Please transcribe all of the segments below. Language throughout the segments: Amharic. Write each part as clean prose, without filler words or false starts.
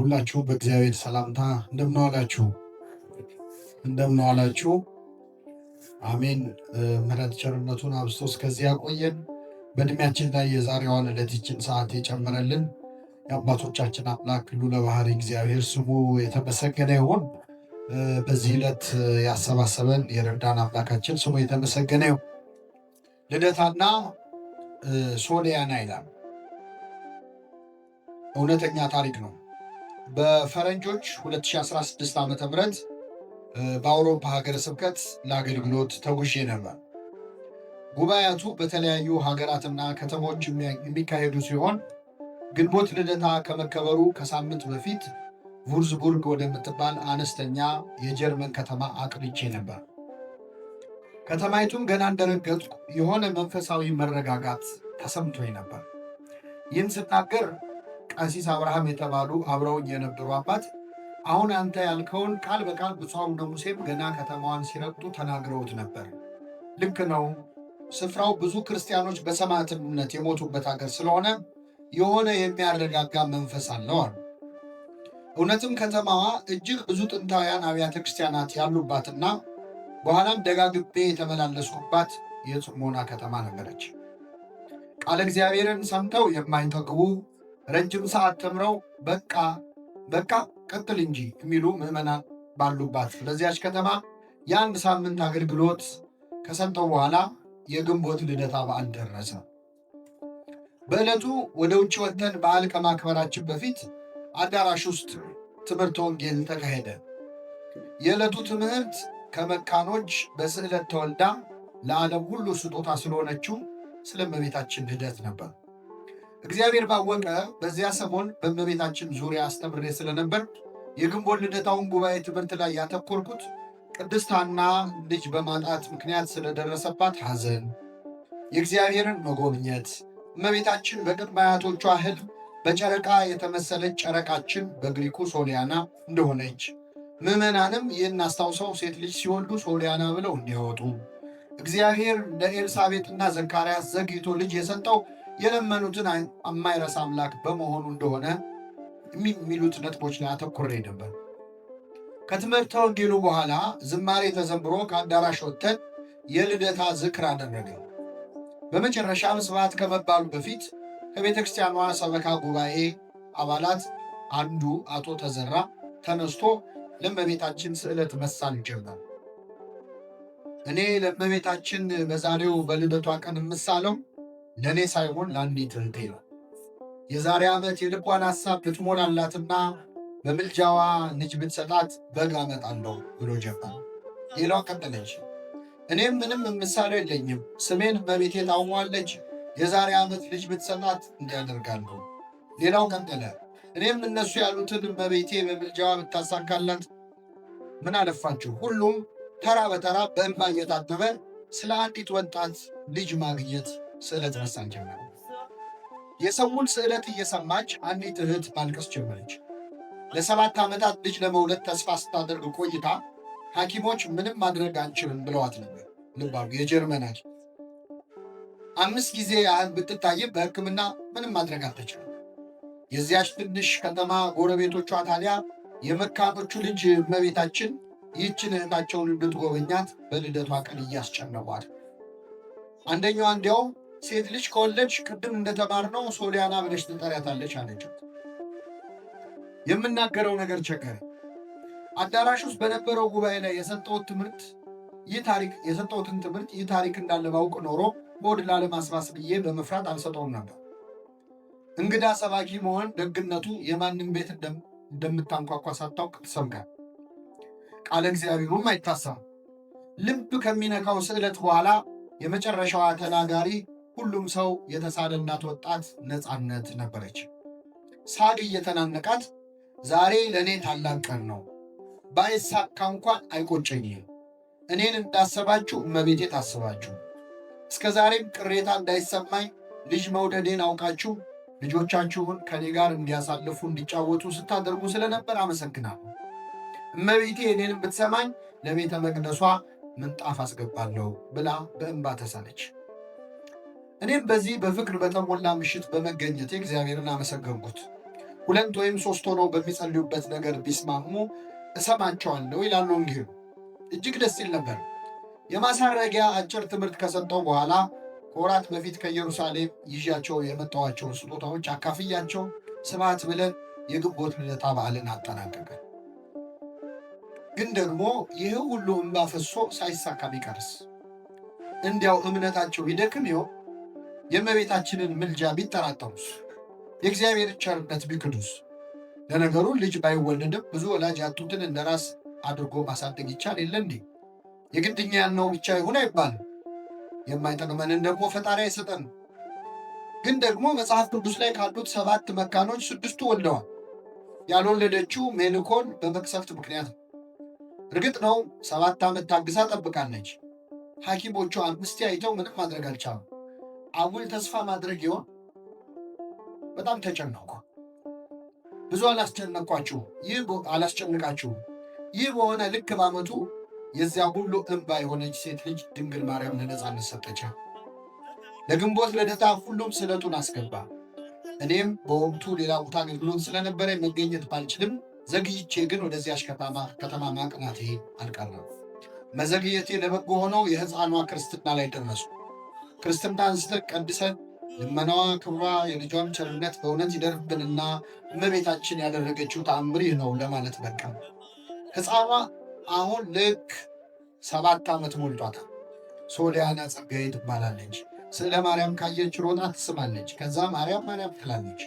ሁላችሁ በእግዚአብሔር ሰላምታ እንደምንዋላችሁ። አሜን። ምሕረት ቸርነቱን አብዝቶ እስከዚህ ያቆየን። በእድሜያችን ላይ የዛሬዋን ዕለት ይችን ሰዓት የጨመረልን የአባቶቻችን አምላክ ልዑለ ባሕርይ እግዚአብሔር ስሙ የተመሰገነ ይሁን። በዚህ ዕለት ያሰባሰበን የረዳን አምላካችን ስሙ የተመሰገነ ይሁን። ልደታና ሶሊያና ይላል። እውነተኛ ታሪክ ነው። በፈረንጆች 2016 ዓ.ም በአውሮፓ ሀገረ ስብከት ለአገልግሎት ተጉዤ ነበር። ጉባኤያቱ በተለያዩ ሀገራትና ከተሞች የሚካሄዱ ሲሆን ግንቦት ልደታ ከመከበሩ ከሳምንት በፊት ቩርዝቡርግ ወደምትባል አነስተኛ የጀርመን ከተማ አቅንቼ ነበር። ከተማይቱን ገና እንደረገጥኩ የሆነ መንፈሳዊ መረጋጋት ተሰምቶኝ ነበር። ይህን ስናገር ቀሲስ አብርሃም የተባሉ አብረውኝ የነበሩ አባት አሁን አንተ ያልከውን ቃል በቃል ብፁዕ አቡነ ሙሴም ገና ከተማዋን ሲረግጡ ተናግረውት ነበር። ልክ ነው። ስፍራው ብዙ ክርስቲያኖች በሰማዕትነት የሞቱበት ሀገር ስለሆነ የሆነ የሚያረጋጋ መንፈስ አለው አሉ። እውነትም ከተማዋ እጅግ ብዙ ጥንታውያን አብያተ ክርስቲያናት ያሉባትና በኋላም ደጋግቤ የተመላለስኩባት የጽሞና ከተማ ነበረች። ቃለ እግዚአብሔርን ሰምተው የማይጠግቡ ረጅም ሰዓት ተምረው በቃ ቀጥል እንጂ የሚሉ ምዕመናን ባሉባት ለዚያች ከተማ የአንድ ሳምንት አገልግሎት ከሰጠው በኋላ የግንቦት ልደታ በዓል ደረሰ። በዕለቱ ወደ ውጭ ወጥተን በዓል ከማክበራችን በፊት አዳራሽ ውስጥ ትምህርተ ወንጌል ተካሄደ። የዕለቱ ትምህርት ከመካኖች በስዕለት ተወልዳ ለዓለም ሁሉ ስጦታ ስለሆነችው ስለ እመቤታችን ልደት ነበር። እግዚአብሔር ባወቀ በዚያ ሰሞን በእመቤታችን ዙሪያ አስተምሬ ስለነበር የግንቦት ልደታውን ጉባኤ ትምህርት ላይ ያተኮርኩት ቅድስት ሐና ልጅ በማጣት ምክንያት ስለደረሰባት ሐዘን፣ የእግዚአብሔርን መጎብኘት፣ እመቤታችን በቅድመ አያቶቿ ሕልም በጨረቃ የተመሰለች ጨረቃችን በግሪኩ ሶሊያና እንደሆነች፣ ምዕመናንም ይህን አስታውሰው ሴት ልጅ ሲወልዱ ሶሊያና ብለው እንዲያወጡ፣ እግዚአብሔር ለኤልሳቤጥና ዘካርያስ ዘግይቶ ልጅ የሰጠው የለመኑትን የማይረሳ አምላክ በመሆኑ እንደሆነ የሚሉት ነጥቦች ላይ አተኩሬ ነበር። ከትምህርተ ወንጌሉ በኋላ ዝማሬ ተዘምሮ ከአዳራሽ ወጥተን የልደታ ዝክር አደረግን። በመጨረሻም ስብሐት ከመባሉ በፊት ከቤተ ክርስቲያኗ ሰበካ ጉባኤ አባላት አንዱ አቶ ተዘራ ተነስቶ ለእመቤታችን ስዕለት መሳል ጀመር። እኔ ለእመቤታችን በዛሬው በልደቷ ቀን የምሳለው ለእኔ ሳይሆን ለአንዲት እህቴ ነው። የዛሬ ዓመት የልቧን ሐሳብ ብትሞላላትና በምልጃዋ ልጅ ብትሰጣት በግ አመጣለሁ ብሎ ጀመረ። ሌላው ቀጠለች። እኔም ምንም የምሳለው የለኝም፣ ስሜን እመቤቴ ታውሟለች፣ የዛሬ ዓመት ልጅ ብትሰጣት እንዲያደርጋለሁ። ሌላው ቀጠለ። እኔም እነሱ ያሉትን እመቤቴ በምልጃዋ ብታሳካላት ምን አለፋችሁ። ሁሉም ተራ በተራ በእንባ እየታጠበ ስለ አንዲት ወጣት ልጅ ማግኘት ስዕለት መሳል ጀመረ። የሰውን ስዕለት እየሰማች አንዲት እህት ማልቀስ ጀመረች። ለ7 ዓመታት ልጅ ለመውለድ ተስፋ ስታደርግ ቆይታ ሐኪሞች ምንም ማድረግ አንችልም ብለዋት ነበር። ልባሉ የጀርመን ሐኪም 5 ጊዜ ያህል ብትታይም በሕክምና ምንም ማድረግ አልተቻለም። የዚያች ትንሽ ከተማ ጎረቤቶቿ ታዲያ የመካኖቹ ልጅ እመቤታችን ይህችን እህታቸውን እንድትጎበኛት በልደቷ ቀን እያስጨነቋት፣ አንደኛዋ እንዲያውም ሴት ልጅ ከወለድሽ ቅድም እንደተማርነው ሶሊያና ብለሽ ትጠሪያታለች አለቻት። የምናገረው ነገር ቸገረ። አዳራሽ ውስጥ በነበረው ጉባኤ ላይ የሰጠሁትን ትምህርት ይህ ታሪክ እንዳለ ባውቅ ኖሮ በወድ ላለማስባስ ብዬ በመፍራት አልሰጠውም ነበር። እንግዳ ሰባኪ መሆን ደግነቱ የማንም ቤት እንደምታንኳኳ ሳታውቅ ትሰብካል። ቃለ እግዚአብሔሩም አይታሰብም። ልብ ከሚነካው ስዕለት በኋላ የመጨረሻዋ ተናጋሪ ሁሉም ሰው የተሳለላት ወጣት ነፃነት ነበረች። ሳግ እየተናነቃት ዛሬ ለእኔ ታላቅ ቀን ነው፣ ባይሳካ እንኳን አይቆጨኝም። እኔን እንዳሰባችሁ እመቤቴ ታስባችሁ፣ እስከ ዛሬም ቅሬታ እንዳይሰማኝ ልጅ መውደዴን አውቃችሁ ልጆቻችሁን ከኔ ጋር እንዲያሳልፉ እንዲጫወቱ ስታደርጉ ስለነበር አመሰግናለሁ። እመቤቴ እኔንም ብትሰማኝ ለቤተ መቅደሷ ምንጣፍ አስገባለሁ ብላ በእንባ ተሳለች። እኔም በዚህ በፍቅር በተሞላ ምሽት በመገኘቴ እግዚአብሔርን አመሰገንኩት። 2 ወይም 3 ሆነው በሚጸልዩበት ነገር ቢስማሙ እሰማቸዋለሁ ይላል ወንጌሉ። እጅግ ደስ ይል ነበር። የማሳረጊያ አጭር ትምህርት ከሰጠው በኋላ ከወራት በፊት ከኢየሩሳሌም ይዣቸው የመጣኋቸውን ስጦታዎች አካፍያቸው ስብሐት ብለን የግንቦት ልደታ በዓልን አጠናቀቀ። ግን ደግሞ ይህ ሁሉ እንባ ፈሶ ሳይሳካ ቢቀርስ? እንዲያው እምነታቸው ይደክም ይሆን? የእመቤታችንን ምልጃ ቢጠራጠሩስ? የእግዚአብሔር ቸርነት ቢክዱስ? ለነገሩ ልጅ ባይወለድም ብዙ ወላጅ ያጡትን እንደ ራስ አድርጎ ማሳደግ ይቻል የለ እንዴ? የግድኛ ያልነው ብቻ ይሁን አይባልም። የማይጠቅመንን ደግሞ ፈጣሪ አይሰጠን። ግን ደግሞ መጽሐፍ ቅዱስ ላይ ካሉት 7 መካኖች 6ቱ ወልደዋል። ያልወለደችው ሜልኮል በመቅሰፍት ምክንያት ነው። እርግጥ ነው 7 ዓመት ታግሳ ጠብቃለች። ሐኪሞቹ 5 አይተው ምንም ማድረግ አልቻሉም። አጉል ተስፋ ማድረግ ይሆን? በጣም ተጨነቁ። ብዙ አላስጨንቃችሁ። ይህ በሆነ ልክ በዓመቱ የዚያ ሁሉ እንባ የሆነች ሴት ልጅ ድንግል ማርያም ለነፃነት ሰጠቻት። ለግንቦት ልደታ ሁሉም ስለቱን አስገባ። እኔም በወቅቱ ሌላ ቦታ አገልግሎት ስለነበረ መገኘት ባልችልም ዘግይቼ ግን ወደዚያች ከተማ ማቅናቴ አልቀረም። መዘግየቴ ለበጎ ሆነው የሕፃኗ ክርስትና ላይ ደረሱ። ክርስትና አንስተን ቀድሰን ልመናዋ፣ ክብሯ፣ የልጇም ቸርነት በእውነት ይደርብንና እመቤታችን ያደረገችው ተአምር ይህ ነው ለማለት በቃ። ሕፃኗ አሁን ልክ 7 ዓመት ሞልቷታል። ሶሊያና ጸጋዬ ትባላለች። ስለ ማርያም ካየች ሮጣ ትስማለች። ከዛ ማርያም ማርያም ትላለች።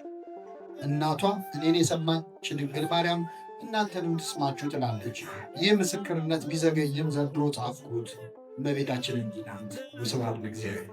እናቷ እኔን የሰማች ድንግል ማርያም እናንተንም ትስማችሁ ትላለች። ይህ ምስክርነት ቢዘገይም ዘንድሮ ጻፍኩት። እመቤታችን እንዲህ ናት። ስብሐት ለእግዚአብሔር።